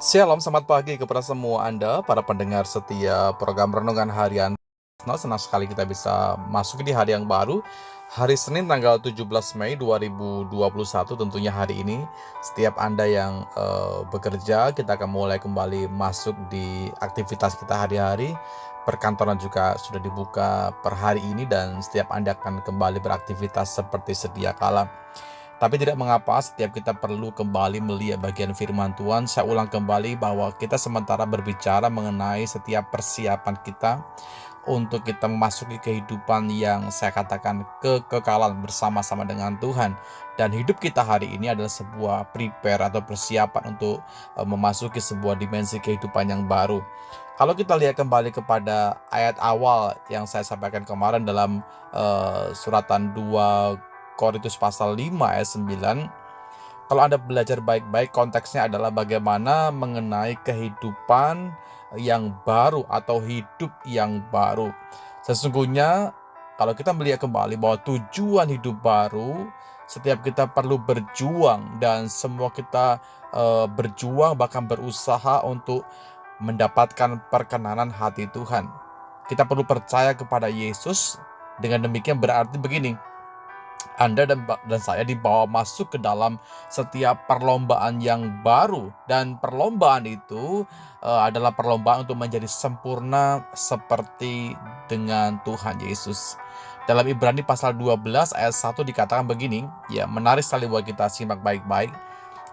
Shalom, selamat pagi kepada semua Anda, para pendengar setia program Renungan Harian. Senang sekali kita bisa masuk di hari yang baru, hari Senin tanggal 17 Mei 2021, tentunya hari ini. Setiap Anda yang bekerja, kita akan mulai kembali masuk di aktivitas kita hari-hari. Perkantoran juga sudah dibuka per hari ini dan setiap Anda akan kembali beraktivitas seperti sedia kala. Tapi tidak mengapa, setiap kita perlu kembali melihat bagian firman Tuhan. Saya ulang kembali bahwa kita sementara berbicara mengenai setiap persiapan kita untuk kita memasuki kehidupan yang saya katakan kekekalan bersama-sama dengan Tuhan. Dan hidup kita hari ini adalah sebuah prepare atau persiapan untuk memasuki sebuah dimensi kehidupan yang baru. Kalau kita lihat kembali kepada ayat awal yang saya sampaikan kemarin dalam suratan 2 Korintus pasal 5 ayat 9, kalau Anda belajar baik-baik, konteksnya adalah bagaimana mengenai kehidupan yang baru atau hidup yang baru. Sesungguhnya kalau kita melihat kembali bahwa tujuan hidup baru, setiap kita perlu berjuang dan semua kita berjuang bahkan berusaha untuk mendapatkan perkenanan hati Tuhan. Kita perlu percaya kepada Yesus. Dengan demikian berarti begini, Anda dan saya dibawa masuk ke dalam setiap perlombaan yang baru, dan perlombaan itu adalah perlombaan untuk menjadi sempurna seperti dengan Tuhan Yesus. Dalam Ibrani pasal 12 ayat 1 dikatakan begini, ya menarik sekali buat kita simak baik-baik.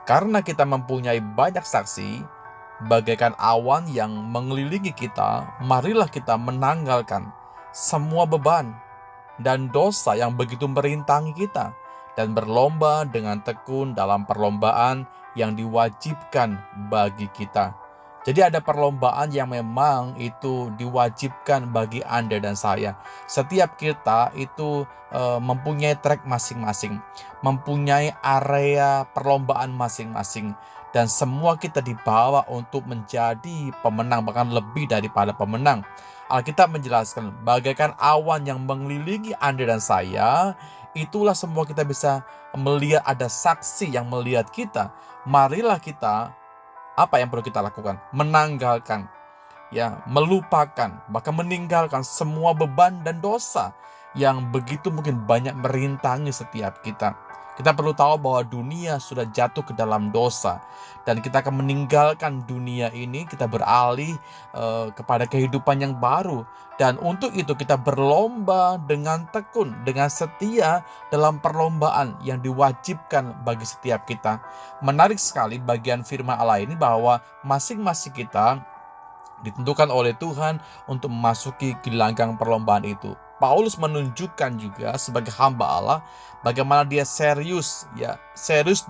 Karena kita mempunyai banyak saksi, bagaikan awan yang mengelilingi kita, marilah kita menanggalkan semua beban dan dosa yang begitu merintangi kita, dan berlomba dengan tekun dalam perlombaan yang diwajibkan bagi kita. Jadi ada perlombaan yang memang itu diwajibkan bagi Anda dan saya. Setiap kita itu mempunyai track masing-masing, mempunyai area perlombaan masing-masing, dan semua kita dibawa untuk menjadi pemenang, bahkan lebih daripada pemenang. Alkitab menjelaskan bagaikan awan yang mengelilingi Anda dan saya, itulah semua kita bisa melihat, ada saksi yang melihat kita. Marilah kita, apa yang perlu kita lakukan? Menanggalkan, ya, melupakan, bahkan meninggalkan semua beban dan dosa yang begitu mungkin banyak merintangi setiap kita. Kita perlu tahu bahwa dunia sudah jatuh ke dalam dosa, dan kita akan meninggalkan dunia ini, kita beralih kepada kehidupan yang baru. Dan untuk itu kita berlomba dengan tekun, dengan setia dalam perlombaan yang diwajibkan bagi setiap kita. Menarik sekali bagian firman Allah ini bahwa masing-masing kita ditentukan oleh Tuhan untuk memasuki gelanggang perlombaan itu. Paulus menunjukkan juga sebagai hamba Allah bagaimana dia serius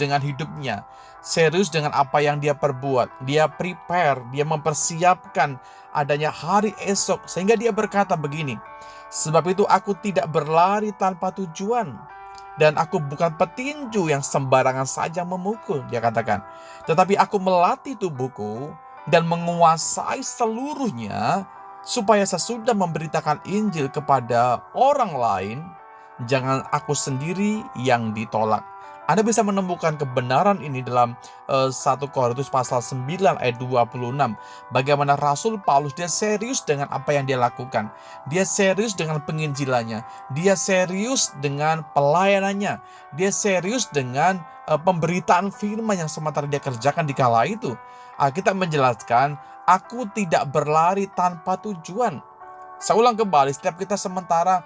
dengan hidupnya, serius dengan apa yang dia perbuat. Dia prepare, dia mempersiapkan adanya hari esok, sehingga dia berkata begini, sebab itu aku tidak berlari tanpa tujuan, dan aku bukan petinju yang sembarangan saja memukul, dia katakan, tetapi aku melatih tubuhku dan menguasai seluruhnya, supaya sesudah memberitakan Injil kepada orang lain, jangan aku sendiri yang ditolak. Anda bisa menemukan kebenaran ini dalam 1 Korintus pasal 9 ayat 26. Bagaimana Rasul Paulus, dia serius dengan apa yang dia lakukan. Dia serius dengan penginjilannya. Dia serius dengan pelayanannya. Dia serius dengan pemberitaan firman yang sementara dia kerjakan di kala itu. Alkitab menjelaskan, aku tidak berlari tanpa tujuan. Saya ulang kembali, setiap kita sementara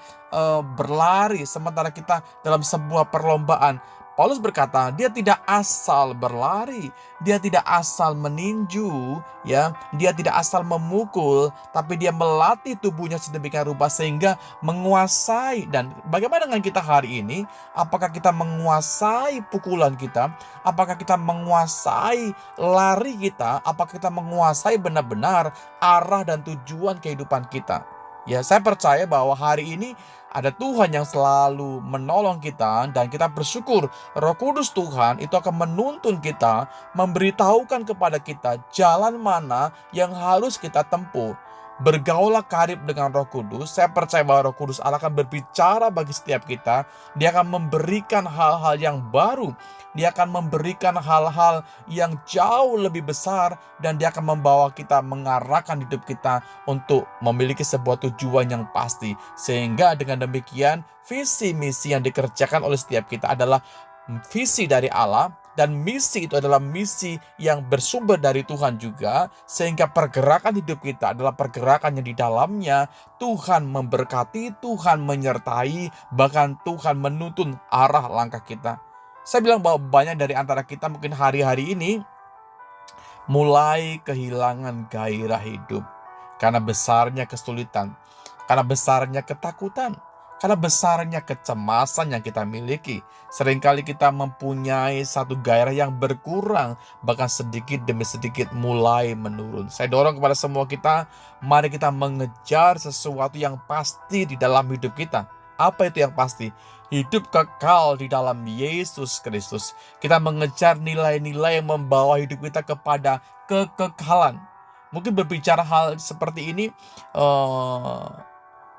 berlari, sementara kita dalam sebuah perlombaan, Paulus berkata, dia tidak asal berlari, dia tidak asal meninju, ya, dia tidak asal memukul, tapi dia melatih tubuhnya sedemikian rupa sehingga menguasai. Dan bagaimana dengan kita hari ini? Apakah kita menguasai pukulan kita? Apakah kita menguasai lari kita? Apakah kita menguasai benar-benar arah dan tujuan kehidupan kita? Ya, saya percaya bahwa hari ini ada Tuhan yang selalu menolong kita, dan kita bersyukur Roh Kudus Tuhan itu akan menuntun kita, memberitahukan kepada kita jalan mana yang harus kita tempuh. Bergaulah karib dengan Roh Kudus. Saya percaya bahwa Roh Kudus Allah akan berbicara bagi setiap kita. Dia akan memberikan hal-hal yang baru. Dia akan memberikan hal-hal yang jauh lebih besar, dan dia akan membawa kita, mengarahkan hidup kita untuk memiliki sebuah tujuan yang pasti. Sehingga dengan demikian, visi misi yang dikerjakan oleh setiap kita adalah visi dari Allah, dan misi itu adalah misi yang bersumber dari Tuhan juga, sehingga pergerakan hidup kita adalah pergerakan yang di dalamnya Tuhan memberkati, Tuhan menyertai, bahkan Tuhan menuntun arah langkah kita. Saya bilang bahwa banyak dari antara kita mungkin hari-hari ini mulai kehilangan gairah hidup karena besarnya kesulitan, karena besarnya ketakutan, karena besarnya kecemasan yang kita miliki. Seringkali kita mempunyai satu gairah yang berkurang, bahkan sedikit demi sedikit mulai menurun. Saya dorong kepada semua kita, mari kita mengejar sesuatu yang pasti di dalam hidup kita. Apa itu yang pasti? Hidup kekal di dalam Yesus Kristus. Kita mengejar nilai-nilai yang membawa hidup kita kepada kekekalan. Mungkin berbicara hal seperti ini,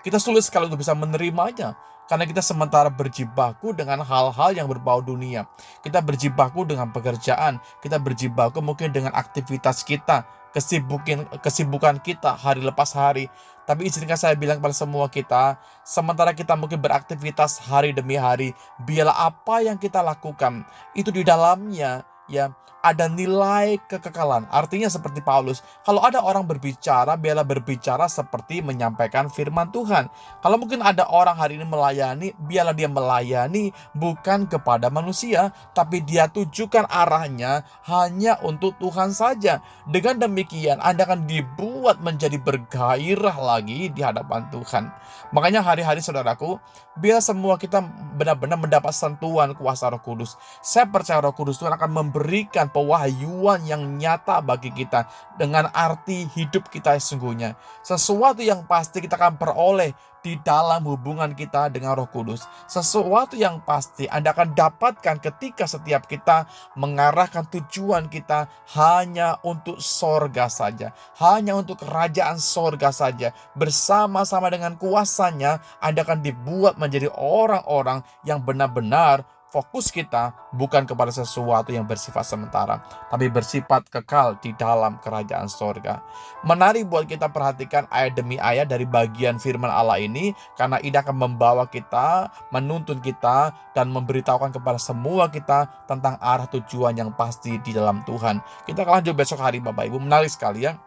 kita sulit sekali untuk bisa menerimanya. Karena kita sementara berjibaku dengan hal-hal yang berbau dunia. Kita berjibaku dengan pekerjaan. Kita berjibaku mungkin dengan aktivitas kita. Kesibukan kita hari lepas hari. Tapi izinkan saya bilang kepada semua kita, sementara kita mungkin beraktivitas hari demi hari, biarlah apa yang kita lakukan itu di dalamnya ya ada nilai kekekalan. Artinya seperti Paulus, kalau ada orang berbicara, biarlah berbicara seperti menyampaikan firman Tuhan. Kalau mungkin ada orang hari ini melayani, biarlah dia melayani bukan kepada manusia, tapi dia tujukan arahnya hanya untuk Tuhan saja. Dengan demikian, Anda akan dibuat menjadi bergairah lagi di hadapan Tuhan. Makanya hari-hari saudaraku, biar semua kita benar-benar mendapat sentuhan kuasa Roh Kudus. Saya percaya Roh Kudus Tuhan akan memberikan pewahyuan yang nyata bagi kita dengan arti hidup kita sesungguhnya. Sesuatu yang pasti kita akan peroleh di dalam hubungan kita dengan Roh Kudus. Sesuatu yang pasti Anda akan dapatkan ketika setiap kita mengarahkan tujuan kita hanya untuk sorga saja, hanya untuk kerajaan sorga saja. Bersama-sama dengan kuasanya, Anda akan dibuat menjadi orang-orang yang benar-benar fokus kita bukan kepada sesuatu yang bersifat sementara, tapi bersifat kekal di dalam kerajaan sorga. Menarik buat kita perhatikan ayat demi ayat dari bagian firman Allah ini, karena ini akan membawa kita, menuntun kita, dan memberitahukan kepada semua kita tentang arah tujuan yang pasti di dalam Tuhan. Kita akan lanjut besok hari Bapak Ibu. Menarik sekali ya,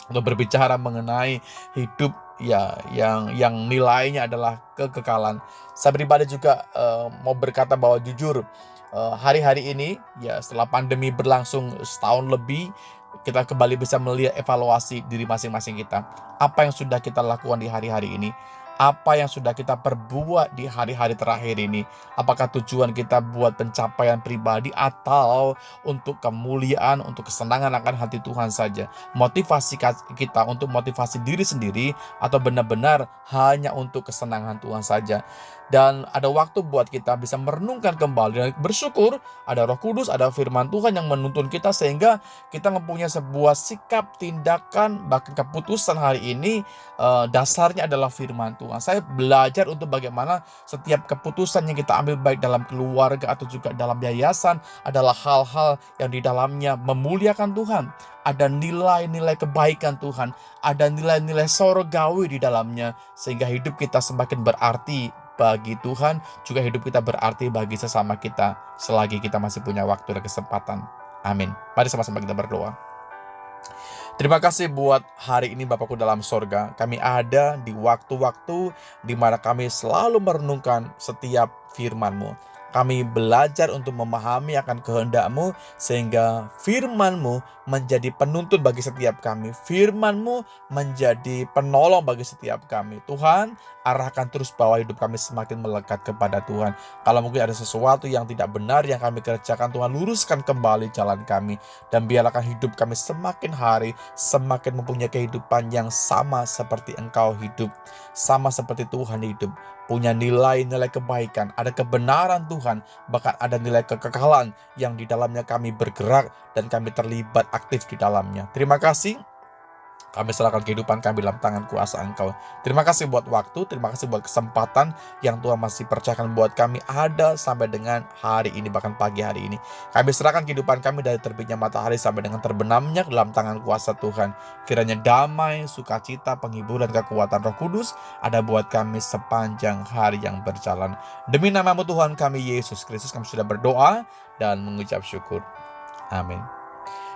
untuk berbicara mengenai hidup ya yang nilainya adalah kekekalan. Saya pribadi juga mau berkata bahwa jujur, hari-hari ini ya setelah pandemi berlangsung setahun lebih, kita kembali bisa melihat evaluasi diri masing-masing kita. Apa yang sudah kita lakukan di hari-hari ini? Apa yang sudah kita perbuat di hari-hari terakhir ini? Apakah tujuan kita buat pencapaian pribadi atau untuk kemuliaan, untuk kesenangan akan hati Tuhan saja? Motivasi kita untuk motivasi diri sendiri atau benar-benar hanya untuk kesenangan Tuhan saja? Dan ada waktu buat kita bisa merenungkan kembali dan bersyukur ada Roh Kudus, ada firman Tuhan yang menuntun kita sehingga kita mempunyai sebuah sikap, tindakan, bahkan keputusan hari ini dasarnya adalah firman Tuhan. Saya belajar untuk bagaimana setiap keputusan yang kita ambil baik dalam keluarga atau juga dalam yayasan adalah hal-hal yang di dalamnya memuliakan Tuhan. Ada nilai-nilai kebaikan Tuhan, ada nilai-nilai sorgawi di dalamnya, sehingga hidup kita semakin berarti bagi Tuhan, juga hidup kita berarti bagi sesama kita selagi kita masih punya waktu dan kesempatan. Amin. Mari sama-sama kita berdoa. Terima kasih buat hari ini Bapakku dalam sorga. Kami ada di waktu-waktu di mana kami selalu merenungkan setiap firman-Mu. Kami belajar untuk memahami akan kehendak-Mu, sehingga firman-Mu menjadi penuntun bagi setiap kami. Firman-Mu menjadi penolong bagi setiap kami. Tuhan, arahkan terus bahwa hidup kami semakin melekat kepada Tuhan. Kalau mungkin ada sesuatu yang tidak benar yang kami kerjakan, Tuhan luruskan kembali jalan kami. Dan biarlah hidup kami semakin hari, semakin mempunyai kehidupan yang sama seperti Engkau hidup. Sama seperti Tuhan hidup. Punya nilai-nilai kebaikan, ada kebenaran Tuhan, bahkan ada nilai kekekalan yang di dalamnya kami bergerak dan kami terlibat aktif di dalamnya. Terima kasih. Kami serahkan kehidupan kami dalam tangan kuasa Engkau. Terima kasih buat waktu, terima kasih buat kesempatan yang Tuhan masih percayakan buat kami ada sampai dengan hari ini, bahkan pagi hari ini. Kami serahkan kehidupan kami dari terbitnya matahari sampai dengan terbenamnya dalam tangan kuasa Tuhan. Kiranya damai, sukacita, penghiburan, kekuatan Roh Kudus ada buat kami sepanjang hari yang berjalan. Demi nama-Mu Tuhan kami Yesus Kristus, kami sudah berdoa dan mengucap syukur. Amin.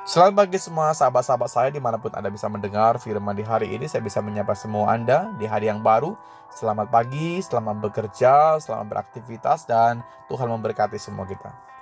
Selamat pagi semua sahabat-sahabat saya dimanapun Anda bisa mendengar firman di hari ini. Saya bisa menyapa semua Anda di hari yang baru. Selamat pagi, selamat bekerja, selamat beraktivitas, dan Tuhan memberkati semua kita.